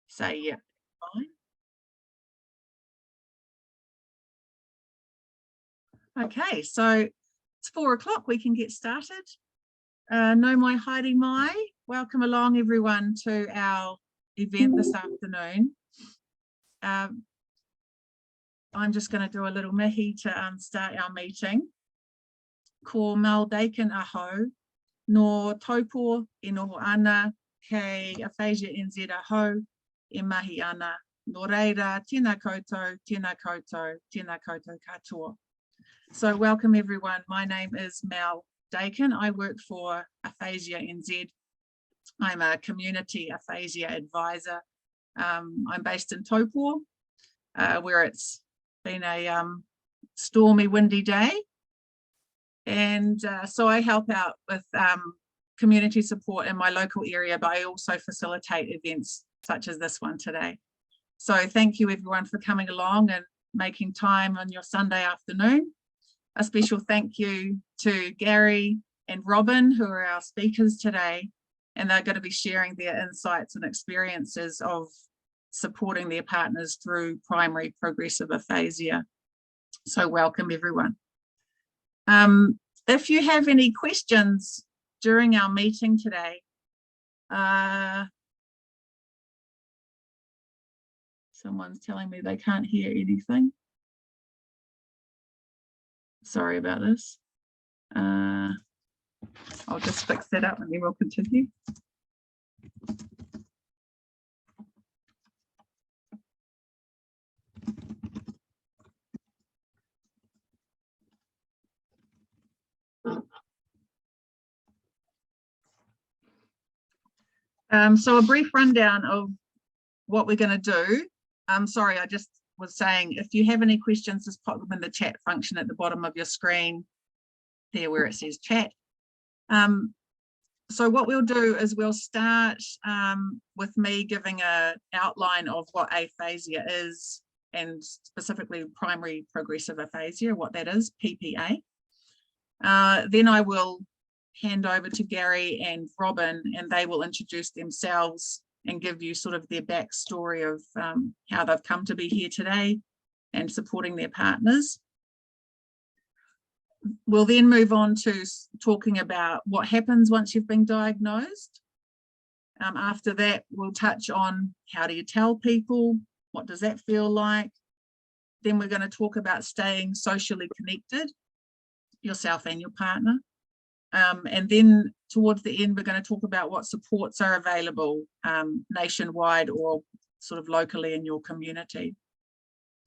Say yeah. Fine. Okay, so it's 4 o'clock. We can get started. No mai haere mai. Welcome along, everyone, to our event this afternoon. I'm just going to do a little mihi to start our meeting. Ko Mel Dakin aho, no taupo e noho ana, kei AphasiaNZ aho, e mahi ana. No reira, tēnā koutou, tēnā koutou, tēnā koutou katoa. So welcome everyone. My name is Mel Dakin. I work for AphasiaNZ. I'm a Community Aphasia Advisor. I'm based in Taupo, where it's been a stormy, windy day. And so I help out with community support in my local area, but I also facilitate events such as this one today. So thank you everyone for coming along and making time on your Sunday afternoon. A special thank you to Gary and Robyn, who are our speakers today, and they're going to be sharing their insights and experiences of supporting their partners through primary progressive aphasia. So welcome everyone. If you have any questions during our meeting today, someone's telling me they can't hear anything. Sorry about this. I'll just fix that up and then we'll continue. So a brief rundown of what we're going to do. Sorry, I just was saying, if you have any questions, just pop them in the chat function at the bottom of your screen, there where it says chat. So what we'll do is we'll start with me giving an outline of what aphasia is, and specifically primary progressive aphasia, what that is, PPA. Then I will hand over to Gary and Robyn, and they will introduce themselves and give you sort of their backstory of how they've come to be here today and supporting their partners. We'll then move on to talking about what happens once you've been diagnosed. After that, we'll touch on how do you tell people, what does that feel like? Then we're going to talk about staying socially connected, yourself and your partner. And then towards the end, we're going to talk about what supports are available nationwide or sort of locally in your community.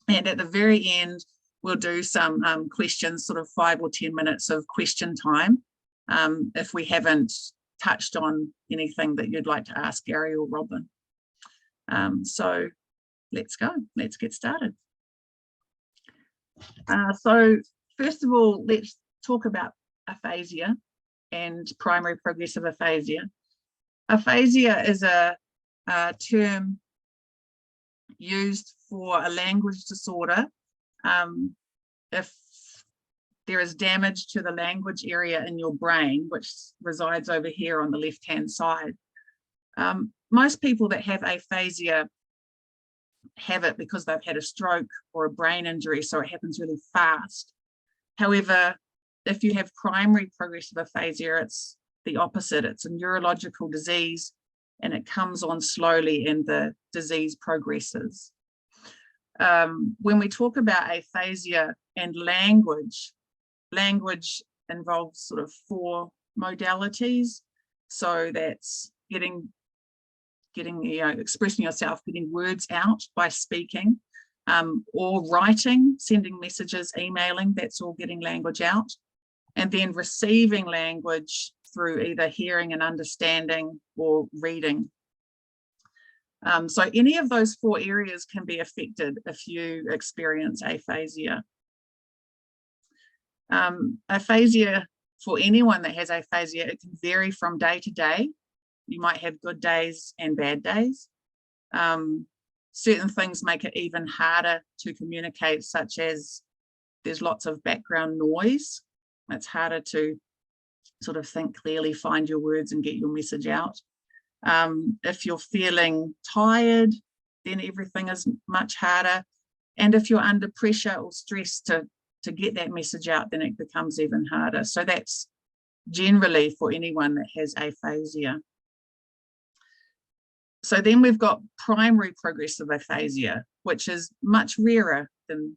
And at the very end, we'll do some questions, sort of 5 or 10 minutes of question time, if we haven't touched on anything that you'd like to ask Gary or Robyn. So let's go, let's get started. So first of all, let's talk about aphasia and primary progressive aphasia. Aphasia is a term used for a language disorder if there is damage to the language area in your brain, which resides over here on the left-hand side. Most people that have aphasia have it because they've had a stroke or a brain injury, so it happens really fast. However, if you have primary progressive aphasia, it's the opposite. It's a neurological disease and it comes on slowly and the disease progresses. When we talk about aphasia and language involves sort of 4 modalities. So that's expressing yourself, getting words out by speaking, or writing, sending messages, emailing, that's all getting language out. And then receiving language through either hearing and understanding or reading. So any of those 4 areas can be affected if you experience aphasia. Aphasia, for anyone that has aphasia, it can vary from day to day. You might have good days and bad days. Certain things make it even harder to communicate, such as there's lots of background noise. It's harder to sort of think clearly, find your words and get your message out. If you're feeling tired, then everything is much harder. And if you're under pressure or stress to get that message out, then it becomes even harder. So that's generally for anyone that has aphasia. So then we've got primary progressive aphasia, which is much rarer than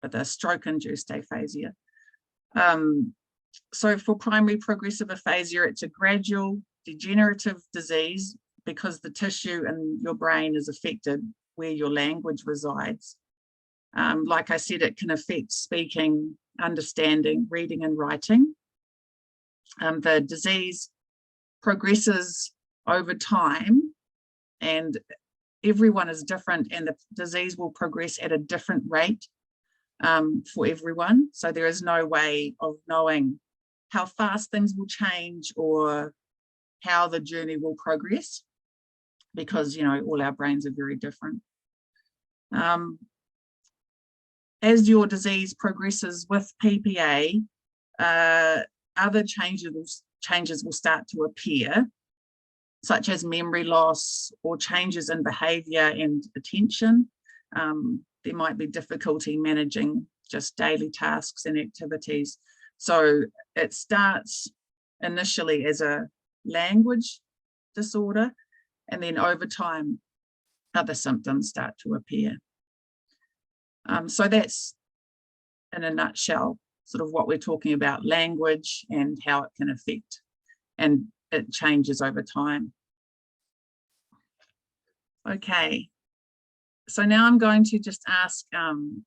the stroke-induced aphasia. So for primary progressive aphasia, it's a gradual degenerative disease because the tissue in your brain is affected where your language resides. Like I said, it can affect speaking, understanding, reading and writing. The disease progresses over time and everyone is different, and the disease will progress at a different rate for everyone. So there is no way of knowing how fast things will change or how the journey will progress, because, you know, all our brains are very different. As your disease progresses with PPA, other changes will start to appear, such as memory loss or changes in behaviour and attention. There might be difficulty managing just daily tasks and activities. So it starts initially as a language disorder, and then over time, other symptoms start to appear. So that's, in a nutshell, sort of what we're talking about, language and how it can affect, and it changes over time. Okay, so now I'm going to just ask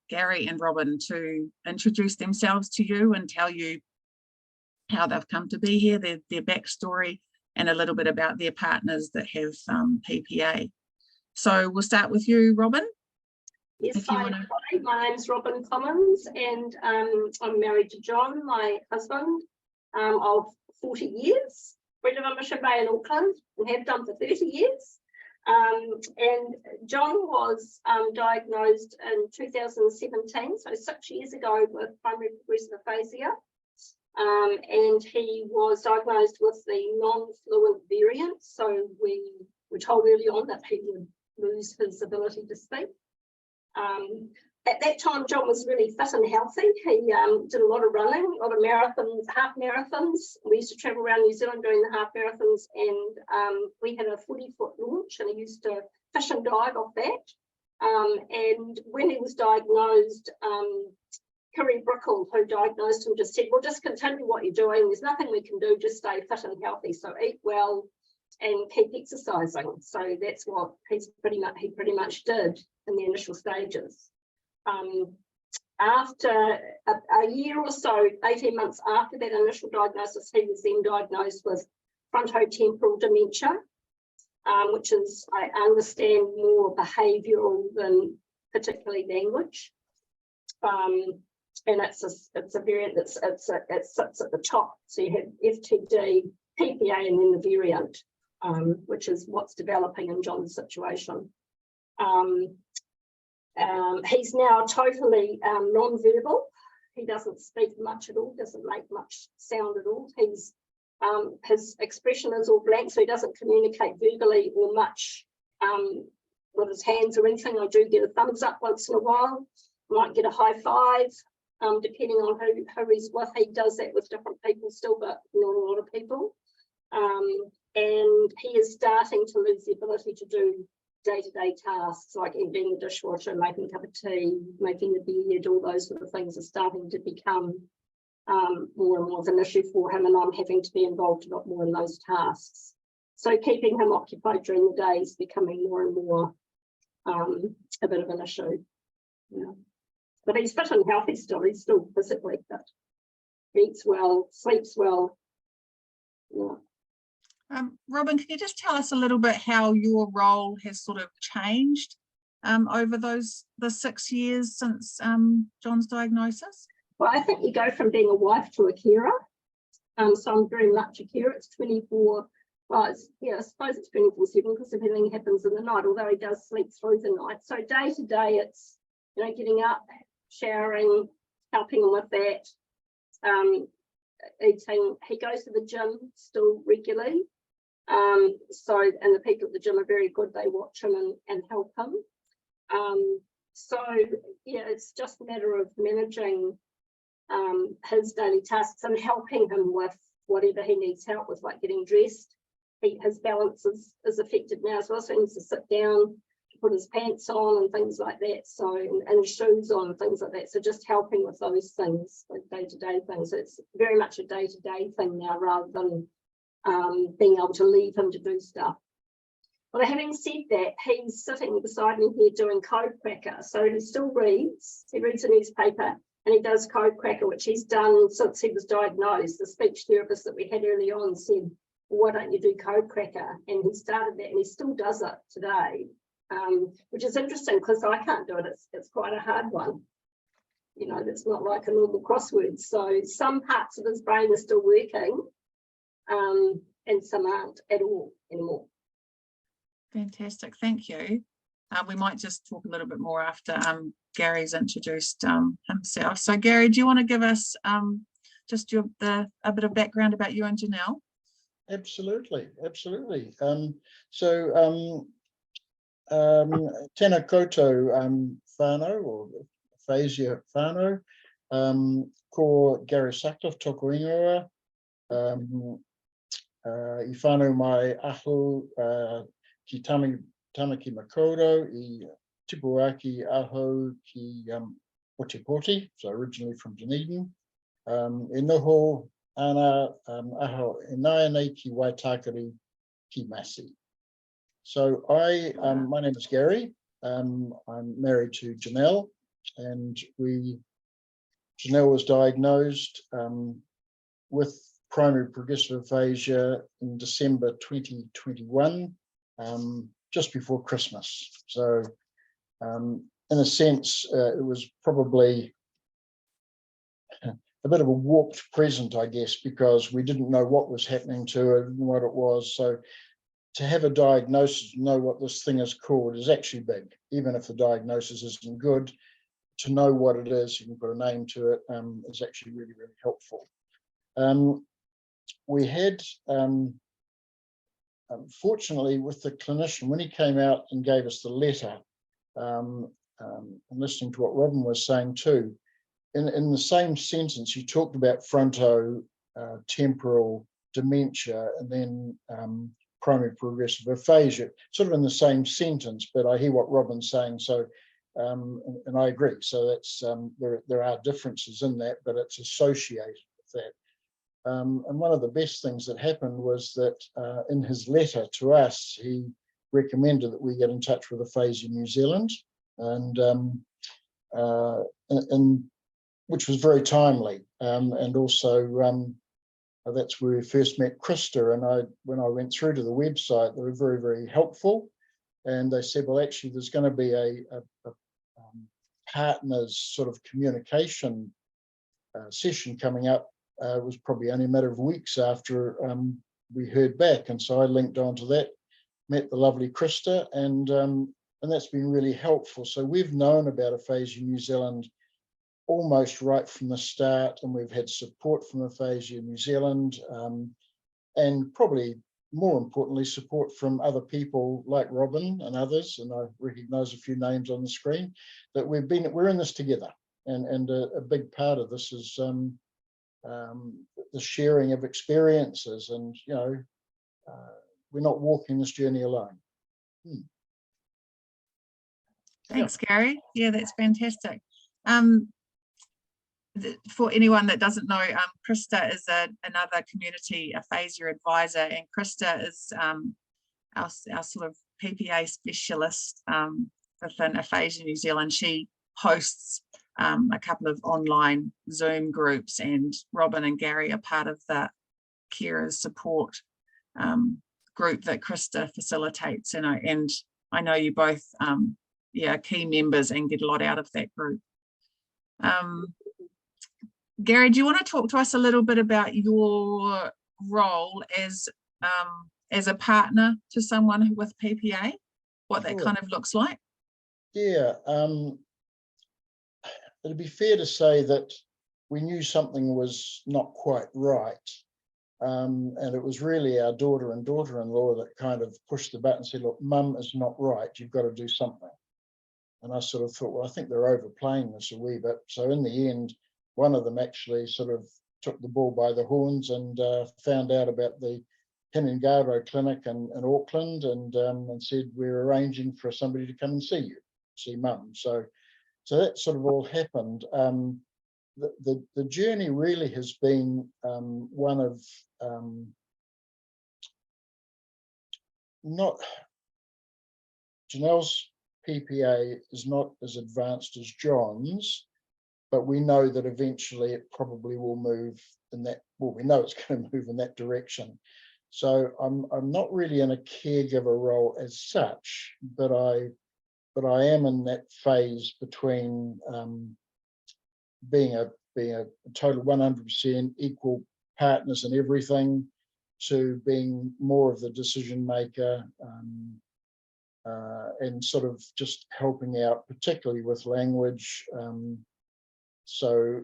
Gary and Robyn to introduce themselves to you and tell you how they've come to be here, their backstory, and a little bit about their partners that have PPA. So we'll start with you, Robyn. Yes, hi, my name's Robyn Commons, and I'm married to John, my husband, of 40 years, bred of Mission Bay in Auckland, and have done for 30 years. And John was diagnosed in 2017, so 6 years ago, with primary progressive aphasia. And he was diagnosed with the non-fluent variant, so we were told early on that he would lose his ability to speak. At that time, John was really fit and healthy. He did a lot of running, a lot of marathons, half marathons. We used to travel around New Zealand doing the half marathons, and we had a 40-foot launch, and he used to fish and dive off that. And when he was diagnosed, Kerry Brickle, who diagnosed him, just said, well, just continue what you're doing. There's nothing we can do, just stay fit and healthy. So eat well and keep exercising. So that's what he pretty much did in the initial stages. After a year or so, 18 months after that initial diagnosis, he was then diagnosed with frontotemporal dementia, which is, I understand, more behavioural than particularly language. And it's a variant that sits at the top. So you have FTD, PPA, and then the variant, which is what's developing in John's situation. He's now totally non-verbal. He doesn't speak much at all, doesn't make much sound at all. His expression is all blank, so he doesn't communicate verbally or much with his hands or anything. I do get a thumbs up once in a while, might get a high five, depending on who he's with. He does that with different people still, but not a lot of people. And he is starting to lose the ability to do day-to-day tasks like emptying the dishwasher, making a cup of tea, making the bed. All those sort of things are starting to become more and more of an issue for him, and I'm having to be involved a lot more in those tasks. So keeping him occupied during the day is becoming more and more a bit of an issue. Yeah. But he's fit and healthy still. He's still physically fit. Eats well, sleeps well. Yeah. Robyn, can you just tell us a little bit how your role has sort of changed over the 6 years since John's diagnosis? Well, I think you go from being a wife to a carer. So I'm very much a carer. It's 24, well, I suppose it's 24/7 because everything happens in the night, although he does sleep through the night. So day to day, it's, getting up, showering, helping him with that, eating. He goes to the gym still regularly. So, and the people at the gym are very good. They watch him and help him. So yeah, it's just a matter of managing his daily tasks and helping him with whatever he needs help with, like getting dressed. His balance is affected now as well, so he needs to sit down, to put his pants on and things like that, so and his shoes on and things like that. So just helping with those things, like day-to-day things. It's very much a day-to-day thing now, rather than being able to leave him to do stuff. But having said that, he's sitting beside me here doing Code Cracker. So he still reads. He reads a newspaper and he does Code Cracker, which he's done since he was diagnosed. The speech therapist that we had early on said, why don't you do Code Cracker? And he started that and he still does it today, which is interesting because I can't do it. It's quite a hard one. You know, it's not like a normal crossword. So some parts of his brain are still working and some aren't at all anymore. Fantastic, thank you. We might just talk a little bit more after Gary's introduced himself. So Gary, do you want to give us just a bit of background about you and Janelle? Absolutely, absolutely. Tēnā koutou whānau, or aphasia whānau, ko Gary Sutcliffe toko ingoa, I whānau mai aho ki Tamaki Makaurau, I Tipuaki aho ki Otipoti, so originally from Dunedin, e noho ana aho e nai nei ki Waitakere ki Massey. So my name is Gary. I'm married to Janelle, and Janelle was diagnosed with primary progressive aphasia in December 2021, just before Christmas. So in a sense, it was probably a bit of a warped present, I guess, because we didn't know what was happening to it and what it was. So to have a diagnosis, know what this thing is called, is actually big. Even if the diagnosis isn't good, to know what it is, you can put a name to it, is actually really, really helpful. We had, fortunately, with the clinician, when he came out and gave us the letter, and listening to what Robyn was saying too, in the same sentence, he talked about frontotemporal dementia and then primary progressive aphasia, sort of in the same sentence, but I hear what Robyn's saying, so, and I agree. So that's, there are differences in that, but it's associated with that. And one of the best things that happened was that in his letter to us, he recommended that we get in touch with Aphasia New Zealand, and which was very timely, and also that's where we first met Krista. And when I went through to the website, they were very, very helpful, and they said, well, actually, there's going to be a partners sort of communication session coming up. It was probably only a matter of weeks after we heard back, and so I linked onto that, met the lovely Krista, and that's been really helpful. So we've known about Aphasia New Zealand almost right from the start, and we've had support from Aphasia New Zealand, and probably more importantly, support from other people like Robyn and others, and I recognise a few names on the screen, that we're in this together, and a big part of this is the sharing of experiences, and you know, we're not walking this journey alone. Thanks, Gary. Yeah, that's fantastic. For anyone that doesn't know, Krista is another community aphasia advisor, and Krista is our sort of PPA specialist within Aphasia New Zealand. She hosts a couple of online Zoom groups, and Robyn and Gary are part of the carers support group that Krista facilitates, and I know you both are key members and get a lot out of that group. Gary, do you want to talk to us a little bit about your role as a partner to someone with PPA, what that kind of looks like? Yeah, it'd be fair to say that we knew something was not quite right And it was really our daughter and daughter-in-law that kind of pushed the button and said, look, mum is not right, you've got to do something. And I sort of thought, well, I think they're overplaying this a wee bit. So in the end, one of them actually sort of took the bull by the horns and found out about the Hinengaro clinic in Auckland and said, we're arranging for somebody to come and see you, see mum. So that sort of all happened. The journey really has been one of not, Janelle's PPA is not as advanced as John's, but we know that eventually it probably will move in that, well, we know it's going to move in that direction. So I'm not really in a caregiver role as such, but I am in that phase between being a total 100% equal partners in everything to being more of the decision maker and sort of just helping out, particularly with language. So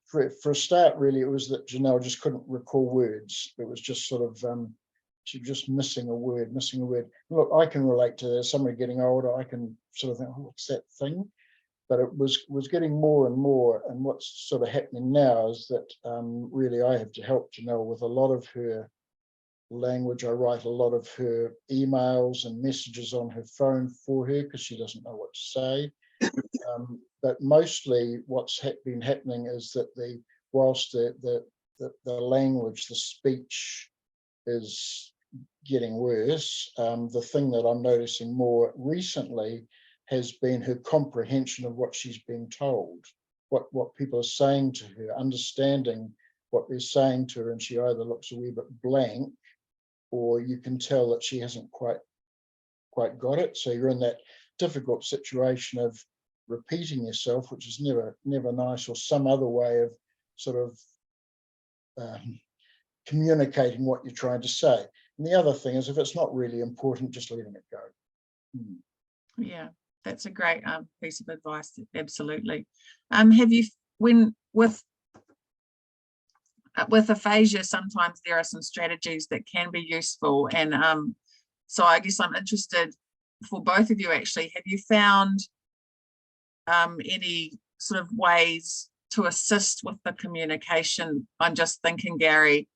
for a start, really, it was that Janelle just couldn't recall words. It was just sort of, she was just missing a word. Look, I can relate to this. Somebody getting older, I can sort of think, oh, what's that thing? But it was getting more and more. And what's sort of happening now is that really I have to help Janelle with a lot of her language. I write a lot of her emails and messages on her phone for her because she doesn't know what to say. But mostly what's been happening is that whilst the language, the speech is getting worse, the thing that I'm noticing more recently has been her comprehension of what she's being told, what people are saying to her, understanding what they're saying to her, and she either looks a wee bit blank or you can tell that she hasn't quite got it. So you're in that difficult situation of repeating yourself, which is never nice, or some other way of sort of communicating what you're trying to say. And the other thing is, if it's not really important, just letting it go. Yeah, that's a great piece of advice. Absolutely. Have you, when with aphasia, sometimes there are some strategies that can be useful, and so I guess I'm interested for both of you actually. Have you found any sort of ways to assist with the communication? I'm just thinking, Gary,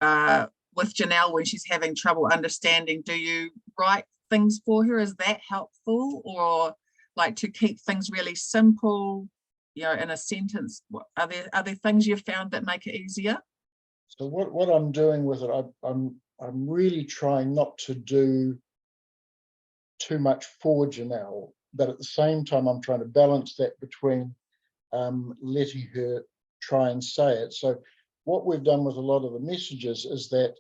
with Janelle when she's having trouble understanding, do you write things for her? Is that helpful? Or like to keep things really simple, you know, in a sentence? Are there things you've found that make it easier? So what I'm doing with it, I'm really trying not to do too much for Janelle, but at the same time I'm trying to balance that between letting her try and say it. So what we've done with a lot of the messages is that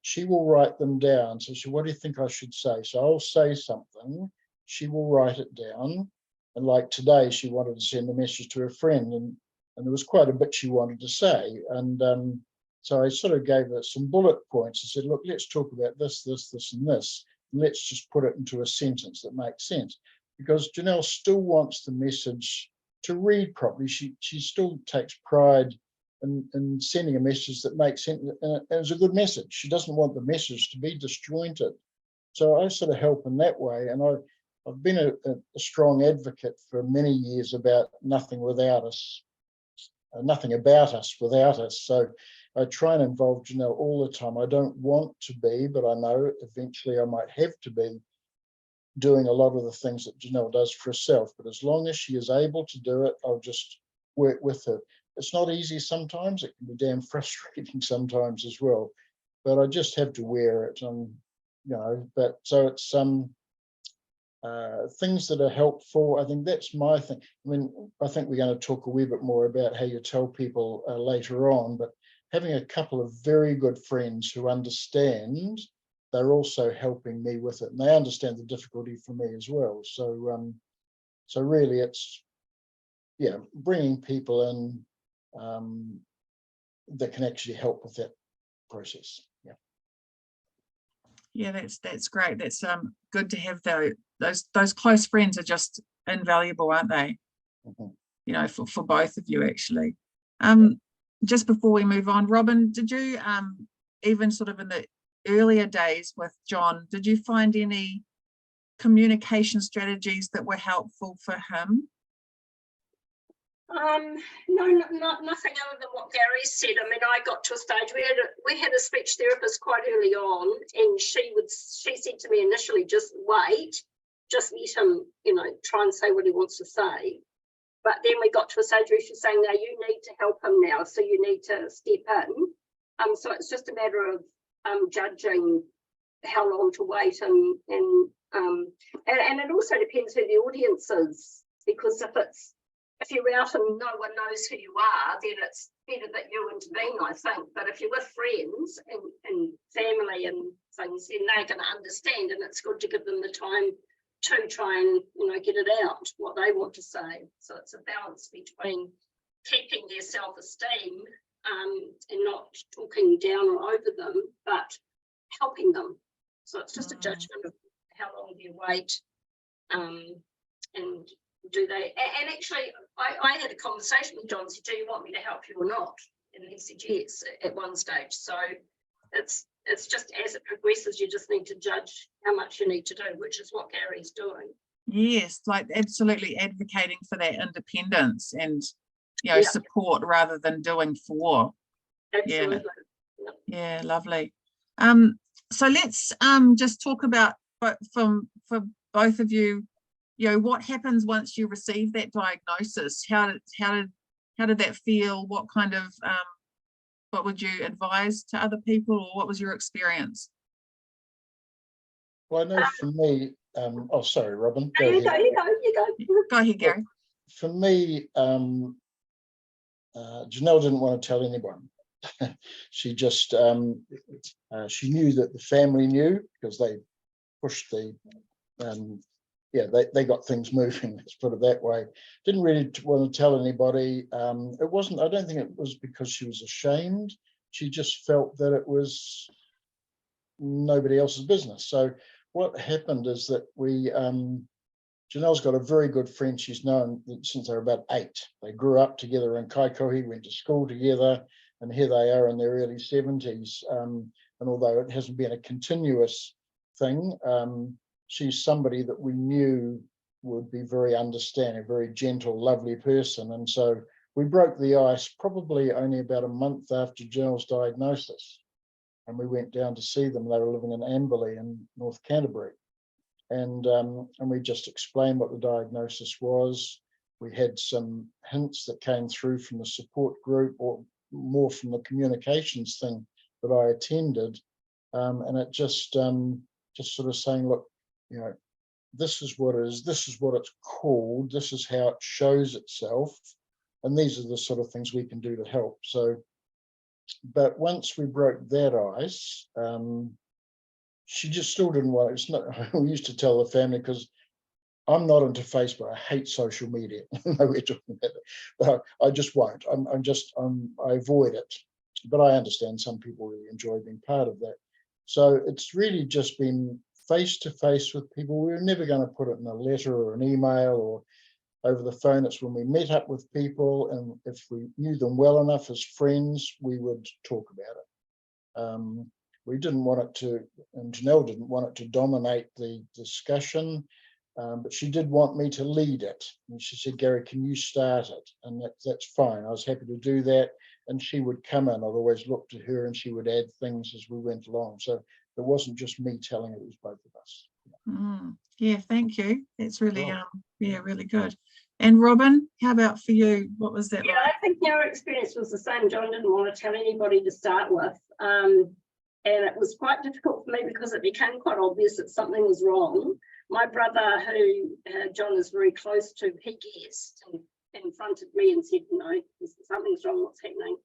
she will write them down. So what do you think I should say? So I'll say something, she will write it down. And like today, she wanted to send a message to her friend, and there was quite a bit she wanted to say. And so I sort of gave her some bullet points. I said, look, let's talk about this, this, this, and this. And let's just put it into a sentence that makes sense. Because Janelle still wants the message to read properly. She still takes pride in sending a message that makes sense and it's a good message. She doesn't want the message to be disjointed. So I sort of help in that way. And I've been a strong advocate for many years about nothing without us, nothing about us without us. So I try and involve Janelle all the time. I don't want to be, but I know eventually I might have to be doing a lot of the things that Janelle does for herself. But as long as she is able to do it, I'll just work with her. It's not easy sometimes. It can be damn frustrating sometimes as well. But I just have to wear it, and you know. But so it's things that are helpful. I think that's my thing. I mean, I think we're going to talk a wee bit more about how you tell people later on. But having a couple of very good friends who understand, they're also helping me with it, and they understand the difficulty for me as well. So, so really, it's bringing people in that can actually help with that process. Yeah, that's great. That's good to have those close friends are just invaluable, aren't they? Mm-hmm. You know, for both of you actually. just before we move on, Robyn, did you even sort of in the earlier days with John, did you find any communication strategies that were helpful for him? No, nothing other than what Gary said. I mean, I got to a stage, we had a speech therapist quite early on, and she said to me initially, just wait, just let him, you know, try and say what he wants to say. But then we got to a stage where she's saying, now you need to help him now, so you need to step in. So it's just a matter of judging how long to wait, and it also depends who the audience is, because if you're out and no one knows who you are, then it's better that you intervene, I think. But if you're with friends and family and things, then they're going to understand, and it's good to give them the time to try and, you know, get it out, what they want to say. So it's a balance between keeping their self-esteem and not talking down or over them, but helping them. So it's just a judgment of how long do you wait, and do they, and actually I had a conversation with John, said, do you want me to help you or not? And he said yes at one stage. So it's just as it progresses, you just need to judge how much you need to do, which is what Gary's doing. Yes, like absolutely advocating for that independence and, you know, support rather than doing for. Absolutely. Yeah, lovely. So let's just talk about for both of you, you know, what happens once you receive that diagnosis? How did that feel? What kind of what would you advise to other people, or what was your experience? Well, I know for me, oh, sorry, Robyn. You go. Go ahead, Gary. For me, Janelle didn't want to tell anyone. She just, she knew that the family knew, because they pushed the, they got things moving, let's put it that way. Didn't really want to tell anybody. It wasn't, I don't think it was because she was ashamed. She just felt that it was nobody else's business. So what happened is that we, Janelle's got a very good friend she's known since they were about 8. They grew up together in Kaikohe, went to school together, and here they are in their early 70s. And although it hasn't been a continuous thing, she's somebody that we knew would be very understanding, very gentle, lovely person. And so we broke the ice probably only about a month after Janelle's diagnosis. And we went down to see them. They were living in Amberley in North Canterbury. And we just explained what the diagnosis was. We had some hints that came through from the support group, or more from the communications thing that I attended. And it just sort of saying, look, you know, this is what it is, this is what it's called, this is how it shows itself, and these are the sort of things we can do to help. So, but once we broke that ice, she just still didn't want it. It's not, we used to tell the family, because I'm not into Facebook, I hate social media. No, we're talking about it, but I just won't. I avoid it. But I understand some people really enjoy being part of that. So it's really just been face-to-face with people. We were never going to put it in a letter or an email or over the phone. It's when we met up with people, and if we knew them well enough as friends, we would talk about it. We didn't want it to, and Janelle didn't want it to dominate the discussion, but she did want me to lead it. And she said, Gary, can you start it? And that's fine. I was happy to do that. And she would come in. I'd always look to her, and she would add things as we went along. So it wasn't just me telling it was both of us. Yeah, thank you. That's really, really good. And Robyn, how about for you? What was that like? I think your experience was the same. John didn't want to tell anybody to start with. And it was quite difficult for me, because it became quite obvious that something was wrong. My brother, who John is very close to, he guessed and confronted me and said, no, something's wrong, what's happening?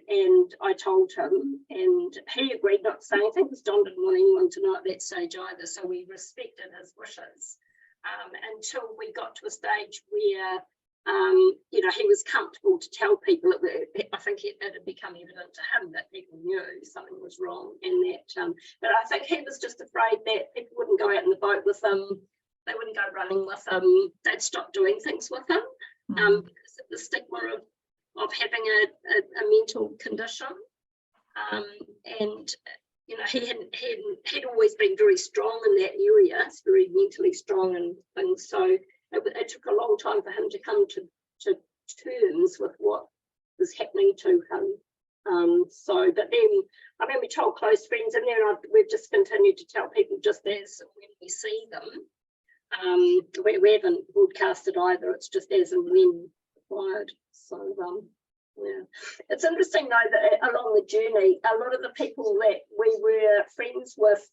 And I told him, and he agreed not to say anything, because John didn't want anyone to know at that stage either. So we respected his wishes until we got to a stage where, he was comfortable to tell people. I think it had become evident to him that people knew something was wrong, and that. But I think he was just afraid that people wouldn't go out in the boat with him, they wouldn't go running with him, they'd stop doing things with him, because of the stigma of of having a mental condition, and you know, he'd always been very strong in that area. He's very mentally strong and things. So it took a long time for him to come to terms with what was happening to him. But then, I mean, we told close friends, and then we've just continued to tell people just as when we see them. We haven't broadcasted either. It's just as and when required. So yeah, it's interesting though that along the journey, a lot of the people that we were friends with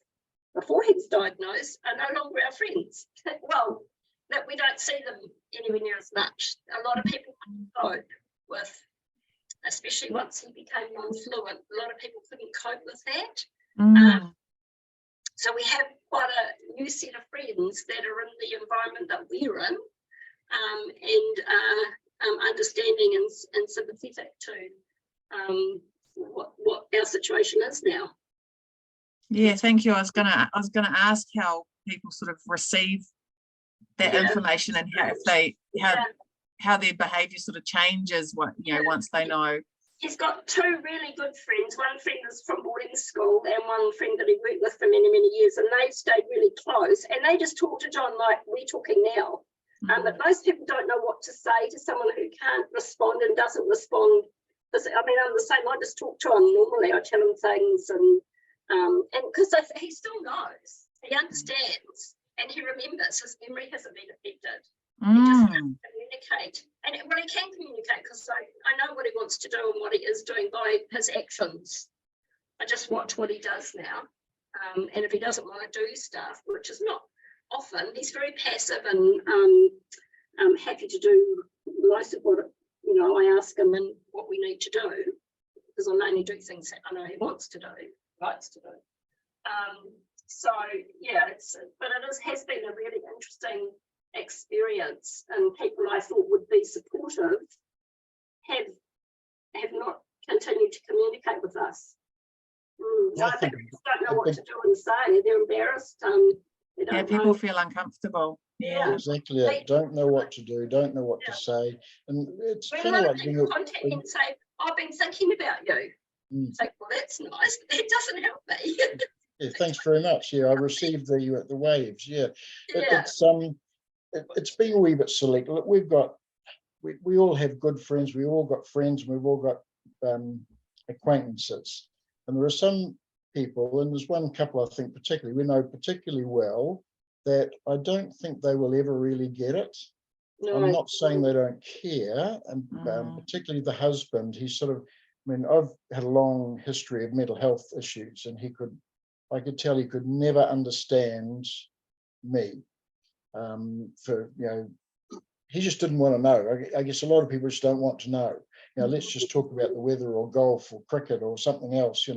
before he was diagnosed are no longer our friends. Well, that we don't see them anywhere near as much. A lot of people cope with, especially once he became non-fluent, a lot of people couldn't cope with that. So we have quite a new set of friends that are in the environment that we're in, and understanding and sympathetic to what our situation is now. Yeah, thank you. I was gonna ask how people sort of receive that information, and how their behaviour sort of changes once they know. He's got two really good friends. One friend is from boarding school and one friend that he worked with for many, many years, and they stayed really close, and they just talk to John like we're talking now. But most people don't know what to say to someone who can't respond and doesn't respond. I mean, I'm the same. I just talk to him normally. I tell him things, and because he still knows, he understands, and he remembers. His memory hasn't been affected. He just can't communicate, and he can communicate because I know what he wants to do and what he is doing by his actions. I just watch what he does now, and if he doesn't want to do stuff, which is not often, he's very passive and happy to do most of what I ask him and what we need to do, because I only do things that I know he wants to do, likes to do. So yeah, but it has been a really interesting experience, and people I thought would be supportive have not continued to communicate with us. I think they don't know what to do and say. They're embarrassed. People feel uncomfortable. Yeah, exactly. Don't know what to do, don't know what to say, and it's kind of like being contact me and say, I've been thinking about you. It's like, well, that's nice, but that doesn't help me. Yeah, thanks very much. Yeah, I received the waves. Yeah, it's been a wee bit select. Look, we all have good friends. We all got friends. We've all got acquaintances, and there are some people, and there's one couple I think we know particularly well, that I don't think they will ever really get it. No. I'm not saying they don't care, and particularly the husband. He's sort of, I mean, I've had a long history of mental health issues, and I could tell he could never understand me. He just didn't want to know. I guess a lot of people just don't want to know. Let's just talk about the weather or golf or cricket or something else,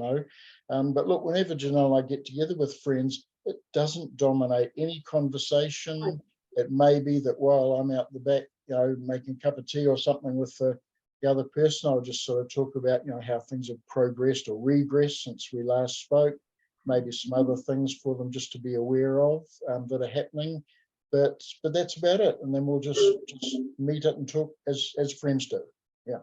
But look, whenever Janelle and I get together with friends, it doesn't dominate any conversation. It may be that while I'm out the back, making a cup of tea or something with the other person, I'll just sort of talk about, how things have progressed or regressed since we last spoke. Maybe some other things for them just to be aware of that are happening. But that's about it. And then we'll just meet it and talk as friends do. Yeah.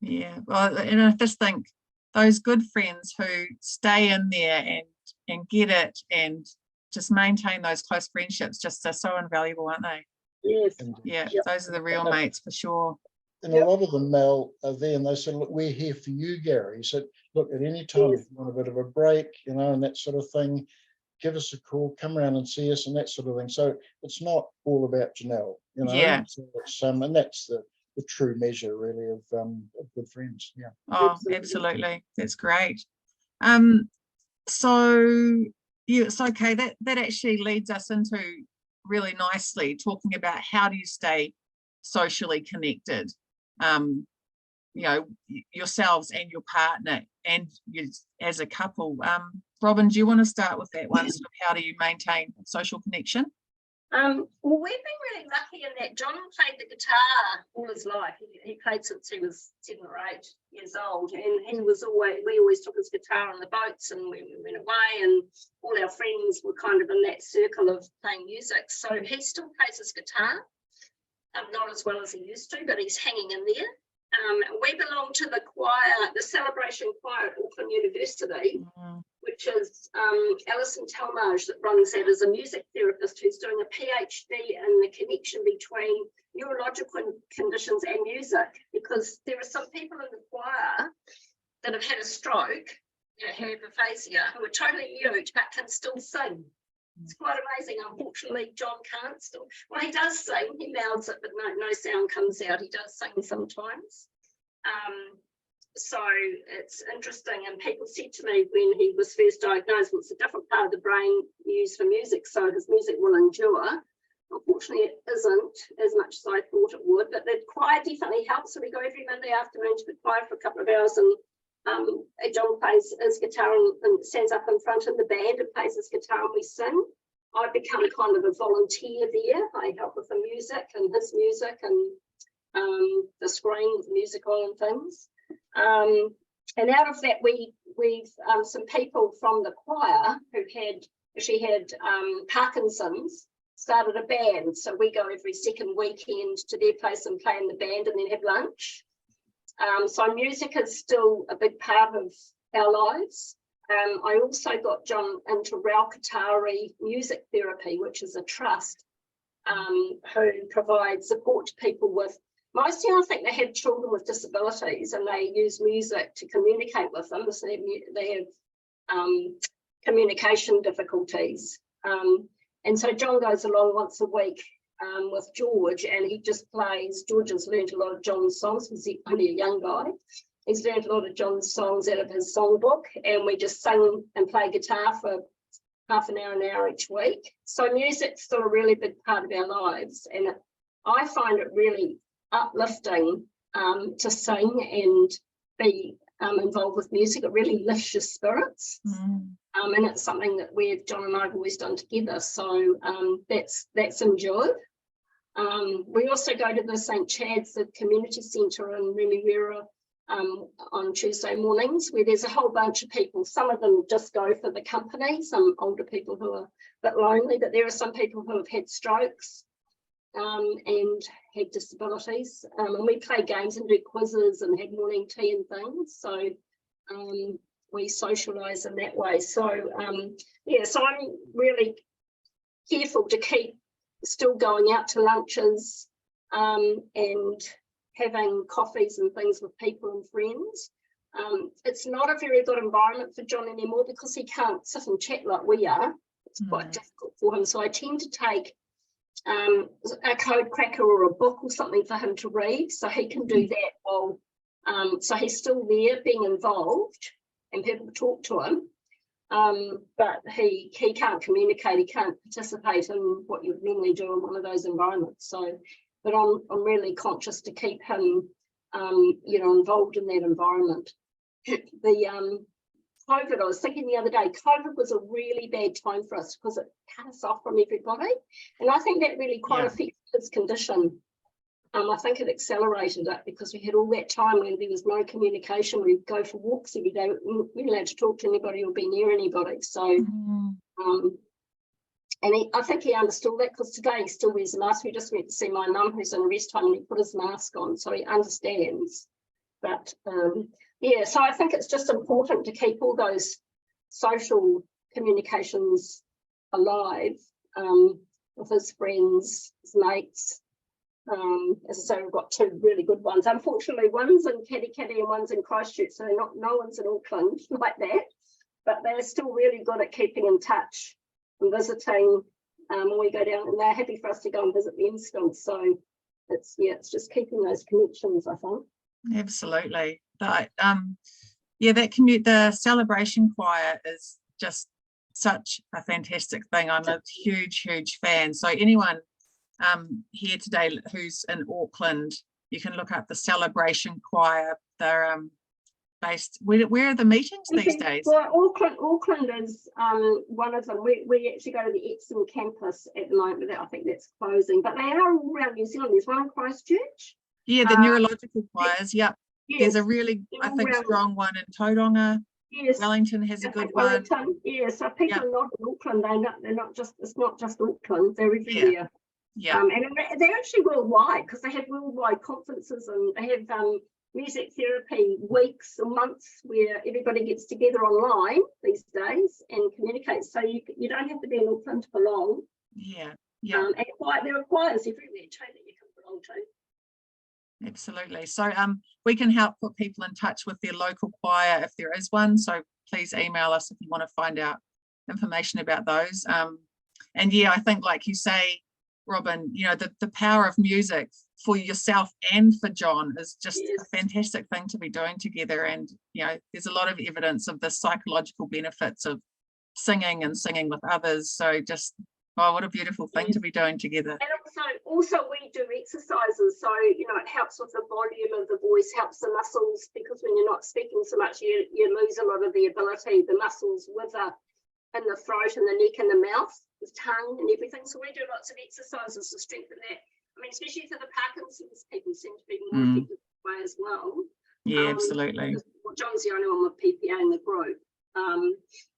Yeah. Well, and I just think those good friends who stay in there and get it and just maintain those close friendships just are so invaluable, aren't they? Yes. Yeah, those are the real mates for sure. And a lot of them, Mel, are there, and they said, look, we're here for you, Gary. He said, look, at any time if you want a bit of a break, and that sort of thing, give us a call, come around and see us, and that sort of thing. So it's not all about Janelle, Yeah. So it's, and that's the true measure, really, of good friends. Yeah. Oh, absolutely. That's great. So yeah, it's okay. That actually leads us into really nicely talking about how do you stay socially connected, yourselves and your partner and you as a couple. Robyn, do you want to start with that one? Sort of how do you maintain social connection? Well, we've been really lucky in that John played the guitar all his life. He played since he was 7 or 8 years old, and we always took his guitar on the boats and when we went away, and all our friends were kind of in that circle of playing music. So he still plays his guitar. not as well as he used to, but he's hanging in there. We belong to the choir, the celebration choir at Auckland University, which is Alison Talmage that runs that as a music therapist who's doing a PhD in the connection between neurological conditions and music, because there are some people in the choir that have had a stroke, have aphasia, who are totally mute but can still sing. It's quite amazing. Unfortunately, John can't still. Well, he does sing. He mouths it, but no sound comes out. He does sing sometimes. So it's interesting. And people said to me when he was first diagnosed, well, it's a different part of the brain used for music, so his music will endure. Unfortunately, it isn't as much as I thought it would, but the choir definitely helps. So we go every Monday afternoon to the choir for a couple of hours, and John plays his guitar and stands up in front of the band and plays his guitar and we sing. I've become kind of a volunteer there. I help with the music and his music and the screen with music on and things. And out of that, we've some people from the choir who had Parkinson's started a band. So we go every second weekend to their place and play in the band and then have lunch. So music is still a big part of our lives. I also got John into Raukatari Music Therapy, which is a trust who provides support to people with, mostly I think they have children with disabilities and they use music to communicate with them. So they have communication difficulties. And so John goes along once a week with George, and he just plays. George has learned a lot of John's songs because he's only a young guy. He's learned a lot of John's songs out of his songbook, and we just sing and play guitar for half an hour each week. So music's still a really big part of our lives, and I find it really uplifting to sing and be involved with music. It really lifts your spirits. And it's something that John and I have always done together. So that's enjoyed. We also go to the St. Chad's, the community centre in Remuera on Tuesday mornings, where there's a whole bunch of people. Some of them just go for the company, some older people who are a bit lonely, but there are some people who have had strokes and had disabilities. And we play games and do quizzes and have morning tea and things. So we socialise in that way. So so I'm really careful to keep still going out to lunches and having coffees and things with people and friends. It's not a very good environment for John anymore because he can't sit and chat like we are. It's quite difficult for him. So I tend to take a code cracker or a book or something for him to read, so he can do that while so he's still there being involved and people talk to him, but he can't communicate, he can't participate in what you would normally do in one of those environments. So but I'm really conscious to keep him involved in that environment. The COVID, I was thinking the other day, COVID was a really bad time for us because it cut us off from everybody. And I think that really quite affected his condition. I think it accelerated it because we had all that time when there was no communication. We'd go for walks every day. We weren't allowed to talk to anybody or be near anybody. So, I think he understood that because today he still wears a mask. We just went to see my mum who's in rest home and he put his mask on, so he understands. But so I think it's just important to keep all those social communications alive with his friends, his mates. As I say, we've got two really good ones. Unfortunately, one's in Katikati and one's in Christchurch, so no one's in Auckland like that. But they're still really good at keeping in touch and visiting. When we go down, and they're happy for us to go and visit them still. So it's just keeping those connections, I think. Absolutely. The celebration choir is just such a fantastic thing. I'm a huge fan. So anyone here today who's in Auckland, you can look up the celebration choir. They're based, where are the meetings these days? Well, Auckland is one of them. We actually go to the Epsom campus at the moment, but I think that's closing. But they are all around New Zealand. There's one in Christchurch. Yeah, the neurological choirs. Yep. Yes, there's a really, I think, strong one in Tauranga. Yes. Wellington has a good one. Yeah, so people are not in Auckland. They're not just. It's not just Auckland. They're everywhere. Yeah. And they're actually worldwide, because they have worldwide conferences, and they have music therapy weeks or months where everybody gets together online these days and communicates. So you don't have to be in Auckland for long. Yeah. Yeah. And there are choirs everywhere too that you can belong to. Absolutely. So we can help put people in touch with their local choir if there is one. So please email us if you want to find out information about those. And yeah, I think, like you say, Robyn, you know, the power of music for yourself and for John is just Yes. a fantastic thing to be doing together. And, you know, there's a lot of evidence of the psychological benefits of singing and singing with others. So just, oh, what a beautiful thing Yes. to be doing together. And also we do exercises, so you know, it helps with the volume of the voice, helps the muscles, because when you're not speaking so much, you lose a lot of the ability. The muscles wither in the throat and the neck and the mouth, the tongue and everything. So we do lots of exercises to strengthen that. I mean, especially for the Parkinson's people, seem to be more effective that way as well. Yeah, absolutely. Well, John's the only one with PPA in the group,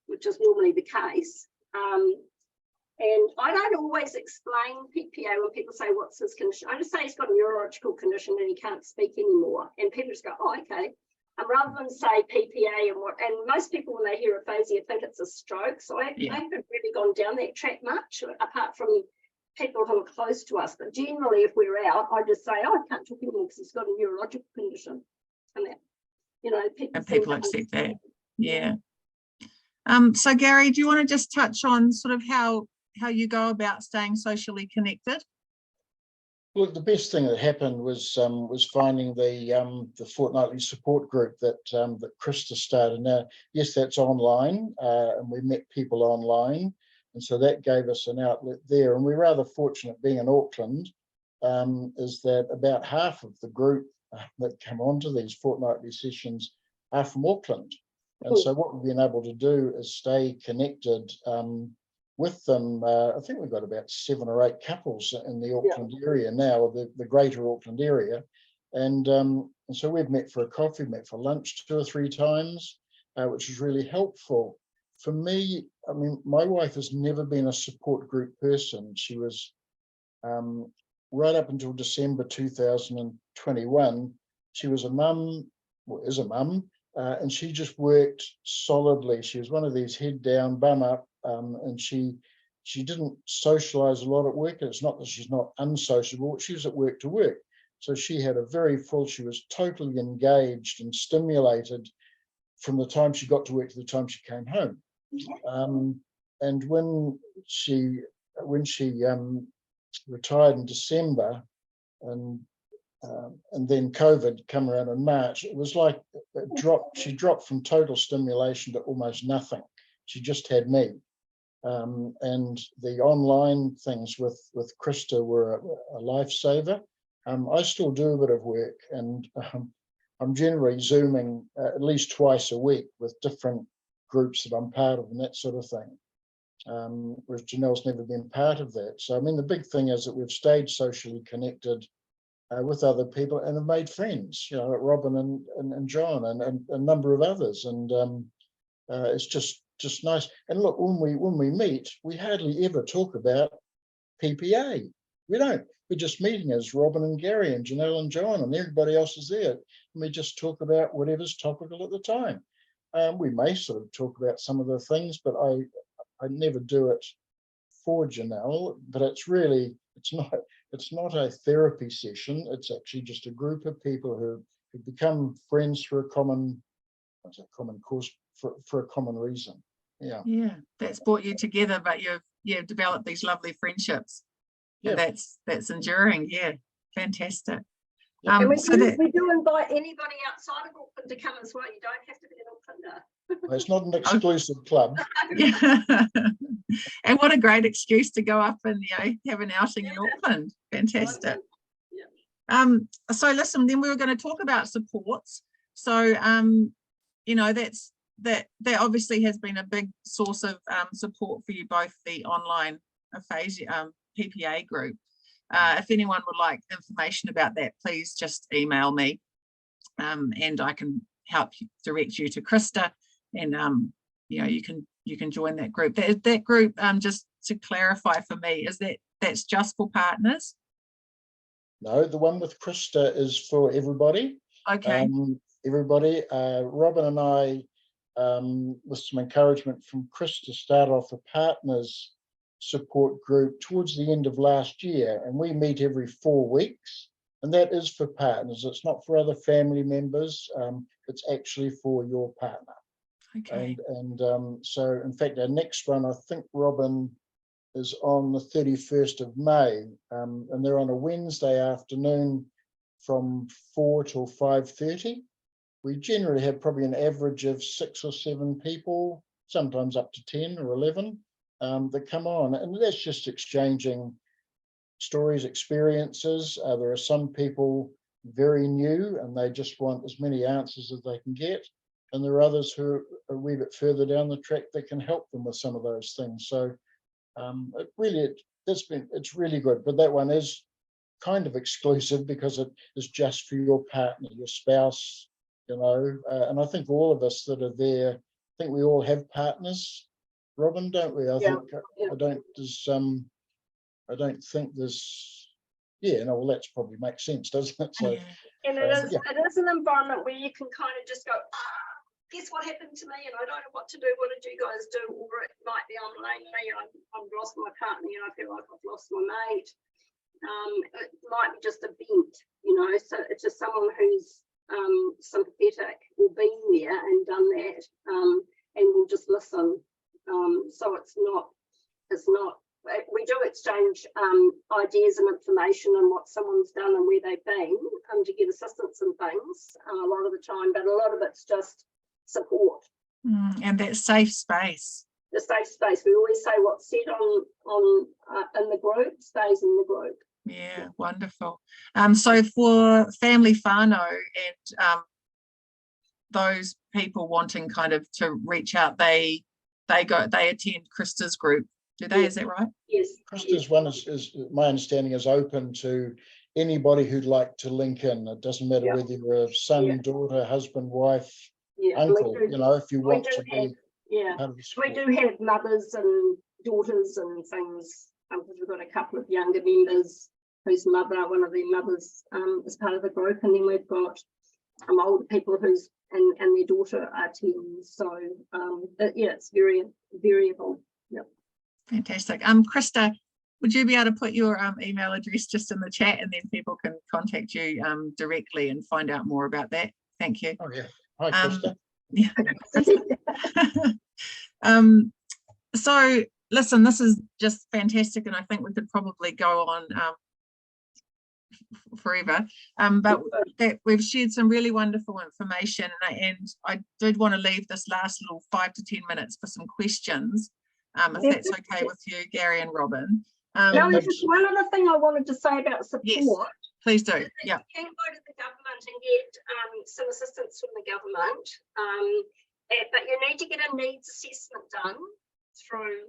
which is normally the case. And I don't always explain PPA when people say, what's his condition? I just say he's got a neurological condition and he can't speak anymore. And people just go, oh, okay. And rather than say PPA and most people when they hear aphasia think it's a stroke. So I haven't really gone down that track much, apart from people who are close to us. But generally, if we're out, I just say, oh, I can't talk anymore because he's got a neurological condition. And that, you know, people accept that. Yeah. So Gary, do you want to just touch on sort of how you go about staying socially connected? Well, the best thing that happened was finding the fortnightly support group that Krista started. Now, yes, that's online, and we met people online, and so that gave us an outlet there. And we're rather fortunate, being in Auckland, is that about half of the group that come onto these fortnightly sessions are from Auckland. And so what we've been able to do is stay connected with them. I think we've got about 7 or 8 couples in the Auckland area now, or the greater Auckland area. And so we've met for a coffee, met for lunch 2 or 3 times, which is really helpful. For me, I mean, my wife has never been a support group person. She was, right up until December 2021, she was a mum, or is a mum, and she just worked solidly. She was one of these head down, bum up, and she didn't socialize a lot at work. And it's not that she's not unsociable, she was at work to work. So she had a very full, she was totally engaged and stimulated from the time she got to work to the time she came home. And when she retired in December, and then COVID come around in March, it was like she dropped from total stimulation to almost nothing. She just had me. And the online things with Krista were a lifesaver. I still do a bit of work, and I'm generally Zooming at least twice a week with different groups that I'm part of and that sort of thing. Whereas Janelle's never been part of that. So I mean, the big thing is that we've stayed socially connected with other people and have made friends, you know, like Robyn and John and a number of others. And it's just nice. And look, when we meet, we hardly ever talk about PPA. We don't. We're just meeting as Robyn and Gary and Janelle and John, and everybody else is there. And we just talk about whatever's topical at the time. We may sort of talk about some of the things, but I never do it for Janelle. But it's really, it's not a therapy session. It's actually just a group of people who become friends for a common cause, for a common reason. Yeah, that's brought you together, but you've developed these lovely friendships. And that's enduring. Yeah, fantastic. And we do invite anybody outside of Auckland to come as well. You don't have to be an Aucklander. It's not an exclusive club. Yeah. And what a great excuse to go up and have an outing in Auckland. Fantastic. So listen, then we were going to talk about supports. So that obviously has been a big source of support for you both, the online aphasia PPA group. If anyone would like information about that, please just email me, and I can help direct you to Krista, and you can join that group. That group, just to clarify for me, is that's just for partners? No, the one with Krista is for everybody. Okay. Everybody. Robyn and I, with some encouragement from Krista, started off a partners support group towards the end of last year, and we meet every 4 weeks, and that is for partners. It's not for other family members. It's actually for your partner. Okay. And so, in fact, our next one, I think, Robyn, is on the 31st of May, and they're on a Wednesday afternoon from 4 till 5:30. We generally have probably an average of 6 or 7 people, sometimes up to 10 or 11, that come on, and that's just exchanging stories, experiences. There are some people very new and they just want as many answers as they can get, and there are others who are a wee bit further down the track that can help them with some of those things. So it's really good, but that one is kind of exclusive because it is just for your partner, your spouse, you know. And I think all of us that are there, I think we all have partners, Robyn, don't we? I think I don't think there's, yeah, no, well, that's probably makes sense, doesn't it? So, and it is an environment where you can kind of just go, guess what happened to me, and I don't know what to do. What did you guys do? Or it might be I'm lonely, I've lost my partner, and I feel like I've lost my mate. It might be just a vent, you know. So it's just someone who's sympathetic or been there and done that, and will just listen. So it's not. We do exchange ideas and information on what someone's done and where they've been, to get assistance and things a lot of the time, but a lot of it's just support. And that safe space. The safe space. We always say what's said on in the group stays in the group. Yeah, wonderful. So for family whānau and those people wanting kind of to reach out, they attend Krista's group, do they? Is that right? Yes. Krista's one is my understanding is open to anybody who'd like to link in. It doesn't matter whether you're a son, daughter, husband, wife, uncle, you know, if you want to be part of the support. We do have mothers and daughters and things, because we've got a couple of younger members whose mother, one of their mothers, is part of the group, and then we've got older people who's and their daughter are teens. So it's very variable. Yep. Fantastic. Krista, would you be able to put your email address just in the chat, and then people can contact you directly and find out more about that? Thank you. Oh yeah. Hi, Krista. Yeah. So listen, this is just fantastic, and I think we could probably go on forever, but that we've shared some really wonderful information, and I did want to leave this last little 5 to 10 minutes for some questions, if that's okay with you, Gary and Robyn. Now, just one other thing I wanted to say about support. Yes, please do. Yeah. You can go to the government and get some assistance from the government, but you need to get a needs assessment done through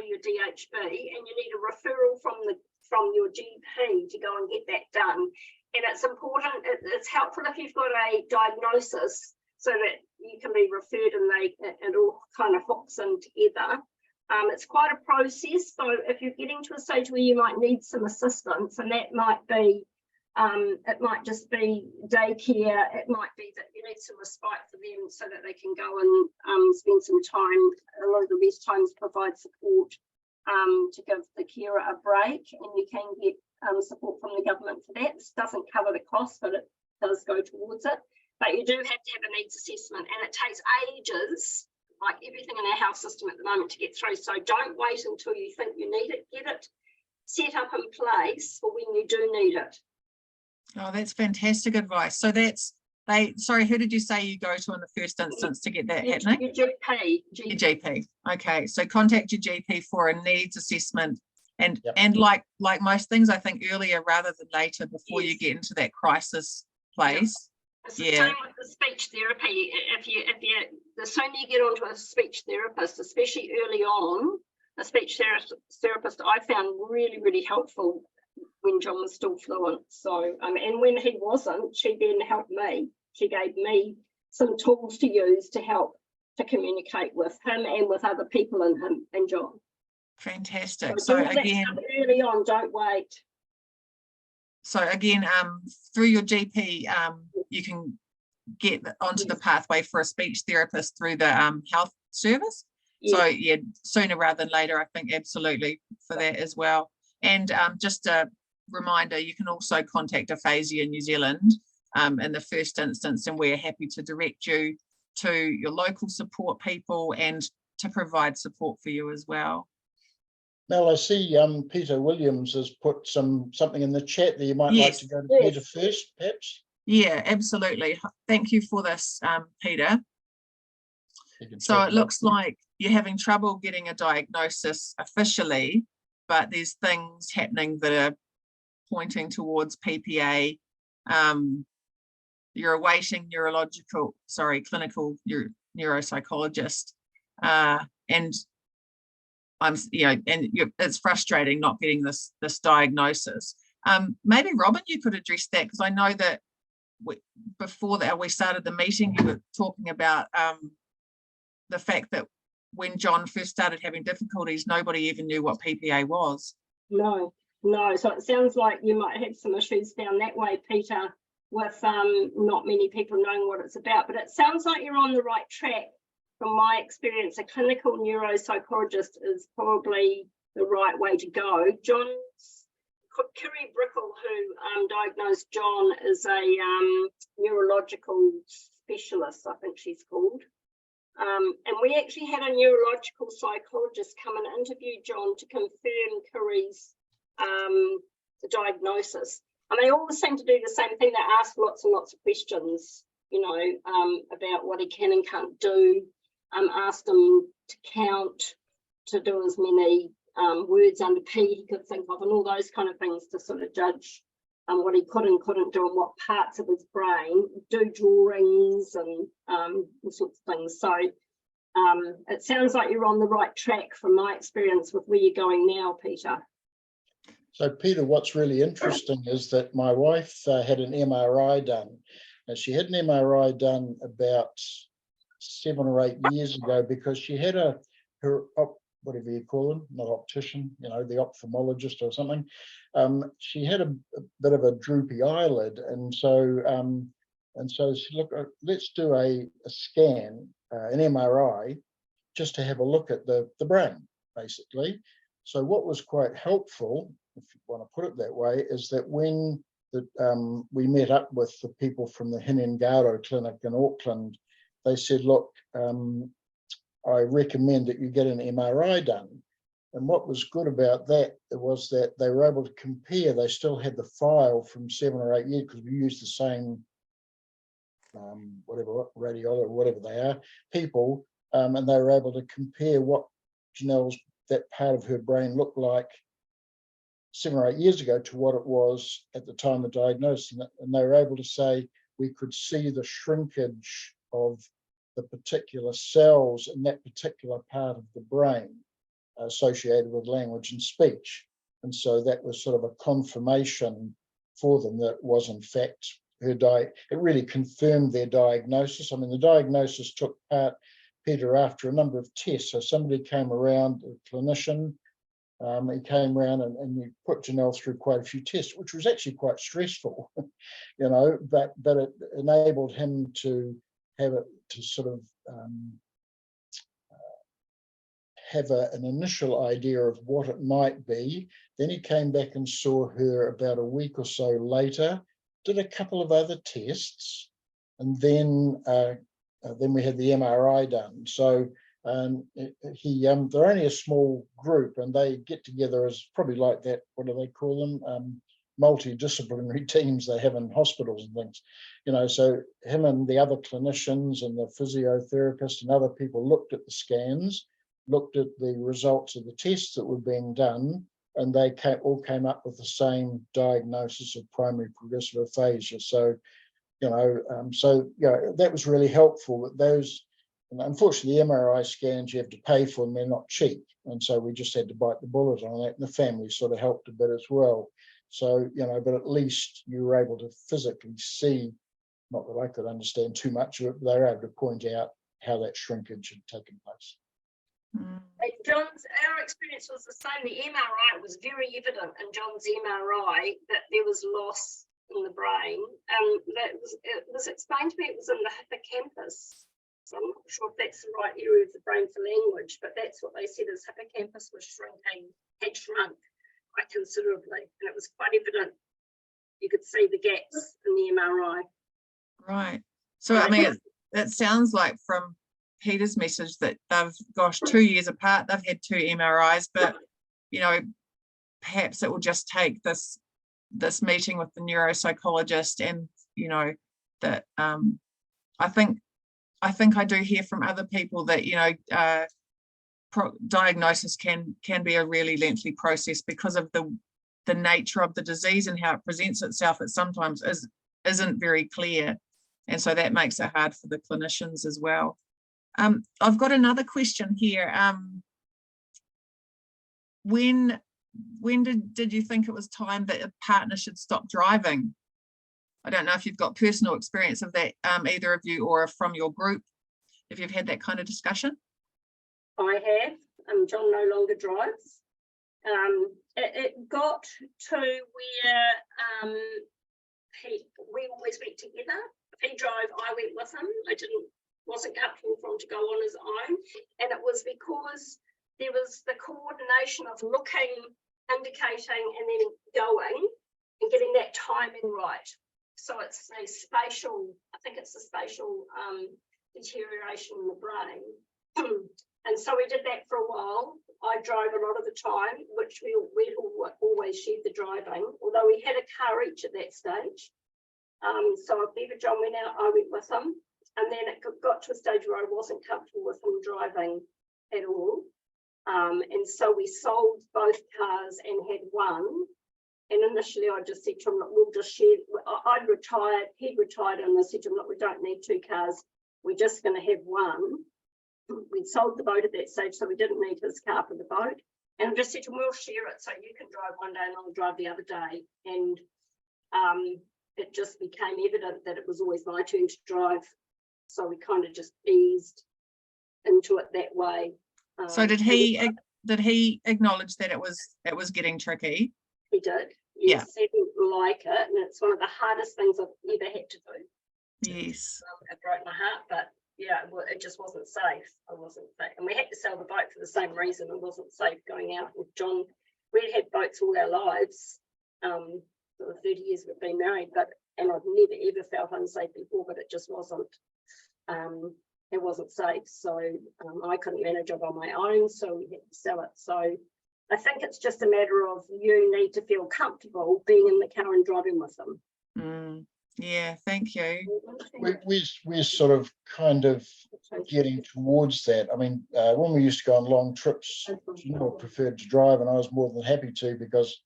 your DHB, and you need a referral from your GP to go and get that done. And it's important, it's helpful if you've got a diagnosis so that you can be referred and it all kind of hooks in together. It's quite a process, so if you're getting to a stage where you might need some assistance, and that might be, it might just be daycare, it might be that you need some respite for them so that they can go and spend some time. A lot of the best times provide support to give the carer a break, and you can get support from the government for that. This doesn't cover the cost, but it does go towards it. But you do have to have a needs assessment, and it takes ages, like everything in our health system at the moment, to get through. So don't wait until you think you need it. Get it set up in place for when you do need it. Oh, that's fantastic advice. So that's sorry, who did you say you go to in the first instance to get that happening? Your GP. Your GP. Okay, so contact your GP for a needs assessment, and like most things, I think earlier rather than later, before you get into that crisis place. It's the same with the speech therapy. The sooner you get onto a speech therapist, especially early on, a speech therapist I found really, really helpful when John was still fluent. So, and when he wasn't, she then helped me. She gave me some tools to use to help to communicate with him and with other people and him and John. Fantastic. So So do all that again, stuff early on, don't wait. through your GP, you can get onto the pathway for a speech therapist through the health service. Yes. So yeah, sooner rather than later, I think absolutely for that as well. And just a reminder, you can also contact Aphasia New Zealand in the first instance, and we're happy to direct you to your local support people and to provide support for you as well. Mel, I see Peter Williams has put something in the chat that you might like Yes. to go to Yes. Peter first, perhaps. Yeah, absolutely. Thank you for this, Peter. So it looks like you're having trouble getting a diagnosis officially, but there's things happening that are pointing towards PPA. You're awaiting clinical neuropsychologist, and it's frustrating not getting this diagnosis. Maybe Robyn, you could address that, because I know that before that we started the meeting, you were talking about the fact that when John first started having difficulties, nobody even knew what PPA was. No. So it sounds like you might have some issues down that way, Peter, with not many people knowing what it's about. But it sounds like you're on the right track. From my experience, a clinical neuropsychologist is probably the right way to go. Kiri Brickle, who diagnosed John, is a neurological specialist, I think she's called. And we actually had a neurological psychologist come and interview John to confirm Kiri's diagnosis. And they all seem to do the same thing. They ask lots and lots of questions, about what he can and can't do. Asked him to count, to do as many words under P he could think of, and all those kind of things to sort of judge what he could and couldn't do and what parts of his brain, do drawings and all sorts of things. So it sounds like you're on the right track from my experience with where you're going now, Peter. So Peter, what's really interesting is that my wife had an MRI done. And she had an MRI done about 7 or 8 years ago, because she had whatever you call them, not optician, the ophthalmologist or something. She had a bit of a droopy eyelid, and so she look, let's do a scan, an MRI, just to have a look at the brain, basically. So what was quite helpful, if you want to put it that way, is that when we met up with the people from the Hinengaro Clinic in Auckland, they said, look, I recommend that you get an MRI done. And what was good about that was that they were able to compare. They still had the file from 7 or 8 years, because we used the same, whatever, radiologist or whatever they are, people, and they were able to compare what Janelle's, that part of her brain looked like 7 or 8 years ago to what it was at the time of diagnosis. And they were able to say we could see the shrinkage of the particular cells in that particular part of the brain associated with language and speech. And so that was sort of a confirmation for them that it was in fact her it really confirmed their diagnosis. I mean, the diagnosis took part, Peter, after a number of tests. So somebody came around, a clinician, he came around and you put Janelle through quite a few tests, which was actually quite stressful, but it enabled him to have it, to sort of have an initial idea of what it might be. Then he came back and saw her about a week or so later, did a couple of other tests, and then we had the MRI done. So they're only a small group, and they get together as probably like that, what do they call them? Multidisciplinary teams they have in hospitals and things, so him and the other clinicians and the physiotherapist and other people looked at the scans, looked at the results of the tests that were being done, and they all came up with the same diagnosis of primary progressive aphasia. So, that was really helpful. That those, and unfortunately, the MRI scans you have to pay for, and they're not cheap, and so we just had to bite the bullet on that. And the family sort of helped a bit as well. So, but at least you were able to physically see, not that I could understand too much of it, but they were able to point out how that shrinkage had taken place. Our experience was the same. The MRI, it was very evident in John's MRI that there was loss in the brain. It was explained to me it was in the hippocampus. So I'm not sure if that's the right area of the brain for language, but that's what they said, his hippocampus was shrinking, had shrunk quite considerably, and it was quite evident. You could see the gaps in the MRI. Right. So I mean, it sounds like from Peter's message that they've, gosh, 2 years apart, they've had 2 MRIs, but you know, perhaps it will just take this meeting with the neuropsychologist, and you know that I think I do hear from other people that, you know, diagnosis can be a really lengthy process because of the nature of the disease and how it presents itself. It sometimes isn't very clear, and so that makes it hard for the clinicians as well. I've got another question here. When did you think it was time that a partner should stop driving? I don't know if you've got personal experience of that, either of you, or from your group, if you've had that kind of discussion. I have. John no longer drives. It got to where we always went together. If he drove, I went with him. I wasn't comfortable for him to go on his own, and it was because there was the coordination of looking, indicating, and then going and getting that timing right. So it's a spatial, I think it's a spatial deterioration in the brain. And so we did that for a while. I drove a lot of the time, which we always shared the driving, although we had a car each at that stage. So if ever John went out, I went with him. And then it got to a stage where I wasn't comfortable with him driving at all. And so we sold both cars and had one. And initially I just said to him, look, we'll just share. I'd retired, he'd retired, and I said to him, look, we don't need 2 cars. We're just going to have one. We'd sold the boat at that stage, so we didn't need his car for the boat. And I just said to him, we'll share it, so you can drive one day and I'll drive the other day. And it just became evident that it was always my turn to drive. So we kind of just eased into it that way. So did he acknowledge that it was getting tricky? He did. Yes, yeah. He didn't like it, and it's one of the hardest things I've ever had to do. Yes. It broke my heart, but yeah, it just wasn't safe. I wasn't safe, and we had to sell the boat for the same reason. It wasn't safe going out with John. We'd had boats all our lives, for the 30 years we've been married, and I've never ever felt unsafe before, but it just wasn't. It wasn't safe, so I couldn't manage it on my own, so we had to sell it. So I think it's just a matter of you need to feel comfortable being in the car and driving with them. Yeah, thank you. We're sort of kind of getting towards that. I mean, when we used to go on long trips, Janelle preferred to drive, and I was more than happy to, because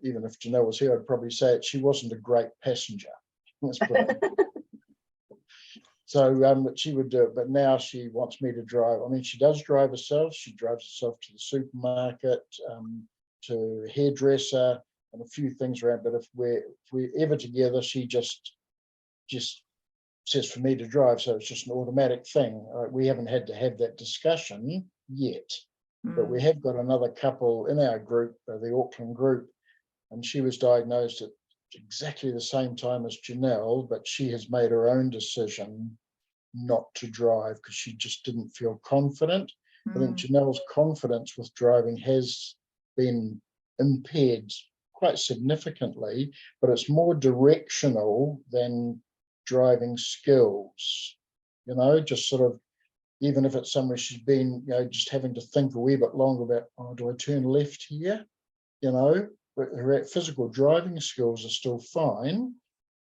even if Janelle was here, I'd probably say it, she wasn't a great passenger. So she would do it, but now she wants me to drive. I mean, she does drive herself. She drives herself to the supermarket, to a hairdresser, and a few things around. But if we're ever together, she just says for me to drive. So it's just an automatic thing. We haven't had to have that discussion yet, but we have got another couple in our group, the Auckland group, and she was diagnosed at exactly the same time as Janelle, but she has made her own decision not to drive because she just didn't feel confident. I think Janelle's confidence with driving has been impaired quite significantly, but it's more directional than driving skills, you know, just sort of, even if it's somewhere she's been, you know, just having to think a wee bit longer about, oh, do I turn left here? You know, her physical driving skills are still fine,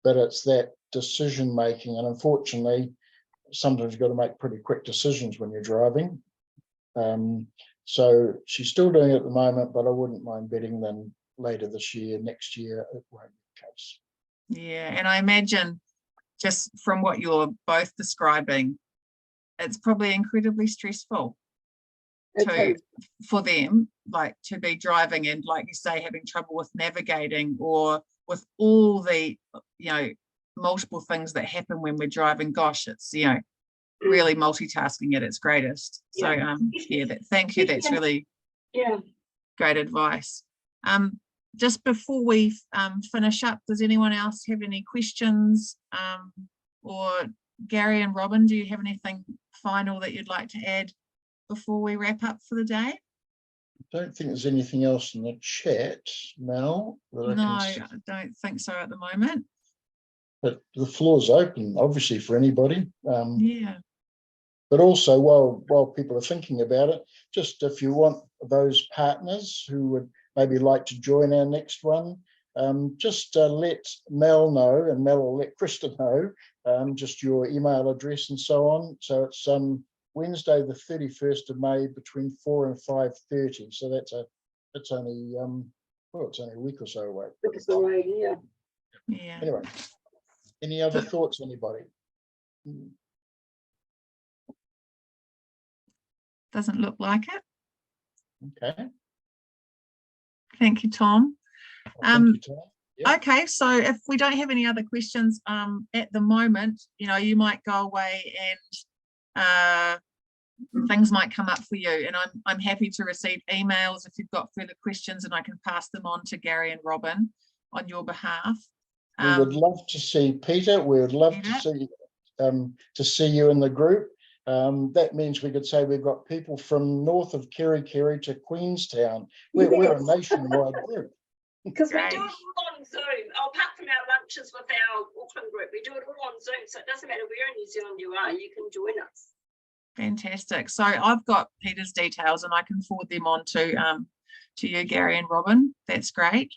but it's that decision making, and unfortunately sometimes you've got to make pretty quick decisions when you're driving. So she's still doing it at the moment, but I wouldn't mind betting then later this year, next year, it won't be the case. Yeah, and I imagine just from what you're both describing, it's probably incredibly stressful for them, like to be driving and, like you say, having trouble with navigating, or with all the, you know, multiple things that happen when we're driving. Gosh, it's, you know, really multitasking at its greatest. So yeah, thank you. That's really great advice. Just before we finish up, does anyone else have any questions? Or Gary and Robyn, do you have anything final that you'd like to add before we wrap up for the day? I don't think there's anything else in the chat, Mel. I don't think so at the moment. But the floor's open, obviously, for anybody. Yeah. But also, while people are thinking about it, just if you want those partners who would maybe like to join our next one, just let Mel know, and Mel will let Krista know, just your email address and so on. So it's Wednesday, the 31st of May, between 4 and 5:30. So that's only it's only a week or so away. Yeah. Anyway, any other thoughts, anybody? Doesn't look like it. Okay. Thank you, Tom. Thank you, Tom. Yep. Okay, so if we don't have any other questions at the moment, you might go away and things might come up for you, and I'm happy to receive emails if you've got further questions, and I can pass them on to Gary and Robyn on your behalf. We would love to see Peter. We would love to see you in the group. That means we could say we've got people from north of Kerikeri to Queenstown. We're a nationwide group. Because we do it all on Zoom. Apart from our lunches with our Auckland group, we do it all on Zoom. So it doesn't matter where in New Zealand you are, you can join us. Fantastic. So I've got Peter's details, and I can forward them on to you, Gary and Robyn. That's great.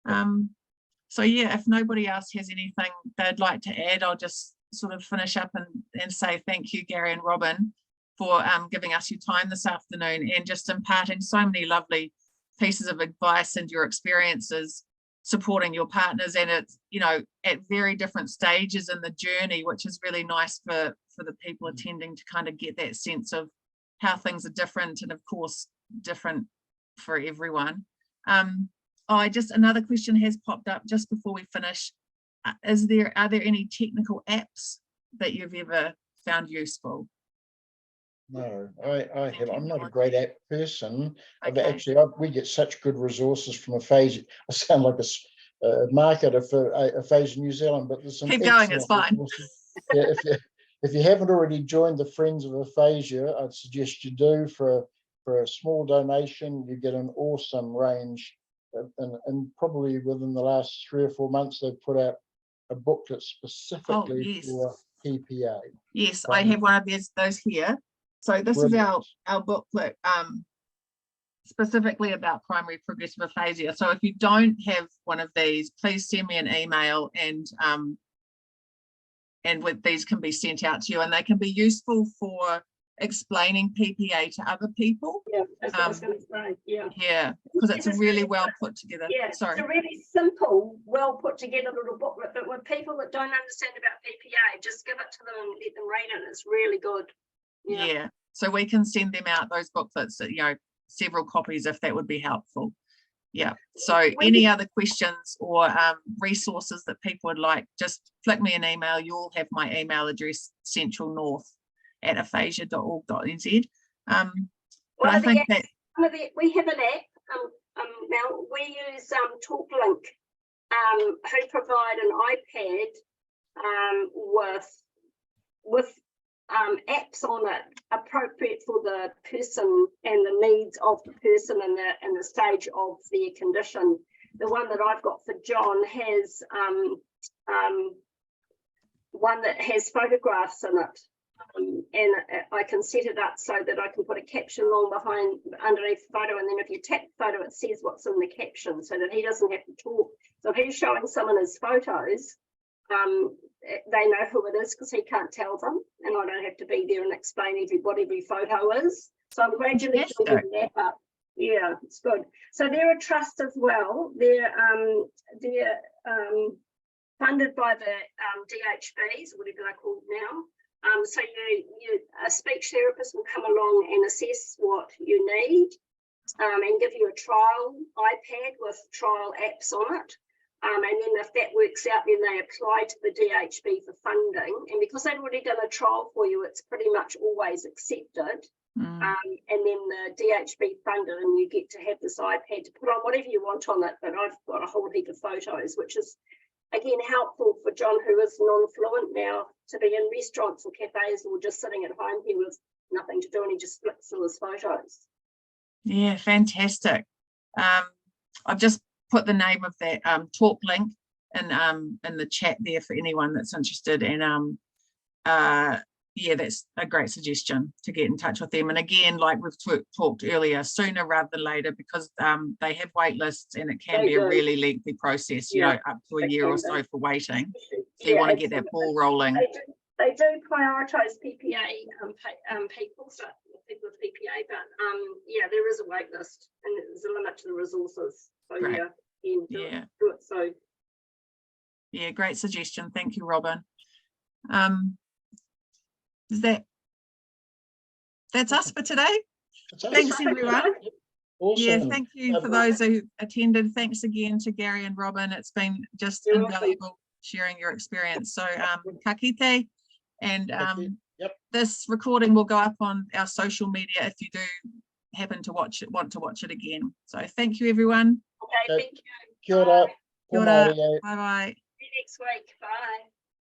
So yeah, if nobody else has anything they'd like to add, I'll just sort of finish up and say thank you, Gary and Robyn, for giving us your time this afternoon and just imparting so many lovely pieces of advice and your experiences supporting your partners, and it's at very different stages in the journey, which is really nice for the people attending to kind of get that sense of how things are different, and of course different for everyone. Another question has popped up just before we finish. Are there any technical apps that you've ever found useful? No, I'm not a great app person. Okay. We get such good resources from Aphasia. I sound like a marketer for Aphasia New Zealand, but there's some keep going, it's fine. Yeah, if you haven't already joined the Friends of Aphasia, I'd suggest you do. For a small donation, you get an awesome range. And probably within the last 3 or 4 months, they've put out a booklet specifically for PPA. Yes, I have one of those here. So this is our booklet specifically about primary progressive aphasia. So if you don't have one of these, please send me an email, and these can be sent out to you, and they can be useful for explaining PPA to other people. Yeah, that's what I was going to say. Yeah, because it's really well put together. Yeah, sorry. It's a really simple, well put together little booklet, but with people that don't understand about PPA, just give it to them and let them read it. It's really good. Yeah. So we can send them out those booklets, several copies if that would be helpful. Yeah. So any other questions or resources that people would like, just flick me an email. You'll have my email address, centralnorth@aphasia.org.nz. But I think that we have an app. Now we use TalkLink, who provide an iPad with apps on it appropriate for the person and the needs of the person and the stage of their condition. The one that I've got for John has one that has photographs in it, and I can set it up so that I can put a caption underneath the photo, and then if you tap the photo, it says what's in the caption, so that he doesn't have to talk. So if he's showing someone his photos, they know who it is because he can't tell them, and I don't have to be there and explain what every photo is. So I'm gradually building that up. Yeah, it's good. So they're a trust as well. They're funded by the DHBs, whatever they're called now. So a speech therapist will come along and assess what you need, and give you a trial iPad with trial apps on it. And then if that works out, then they apply to the DHB for funding. And because they've already done a trial for you, it's pretty much always accepted. And then the DHB funded, and you get to have this iPad to put on whatever you want on it. But I've got a whole heap of photos, which is, again, helpful for John, who is non-fluent now, to be in restaurants or cafes or just sitting at home here with nothing to do, and he just flicks through his photos. Yeah, fantastic. I've just put the name of that talk link in the chat there for anyone that's interested, and yeah, that's a great suggestion to get in touch with them. And again, like we've talked earlier, sooner rather than later, because they have wait lists, and it can be a really lengthy process, you know, up to a year or so for waiting. So you want to get that ball rolling. They do prioritise PPA people, so people with PPA, but yeah, there is a wait list, and there's a limit to the resources. So great. Yeah, do it. So yeah, great suggestion. Thank you, Robyn. That's us for today. Thanks, everyone. Awesome. Yeah, thank you for those who attended. Thanks again to Gary and Robyn. It's been just invaluable sharing your experience. So ka kite, and this recording will go up on our social media if you do happen to want to watch it again. So thank you, everyone. Okay, thank you. Kia ora. Kia ora. Bye bye. See you next week. Bye.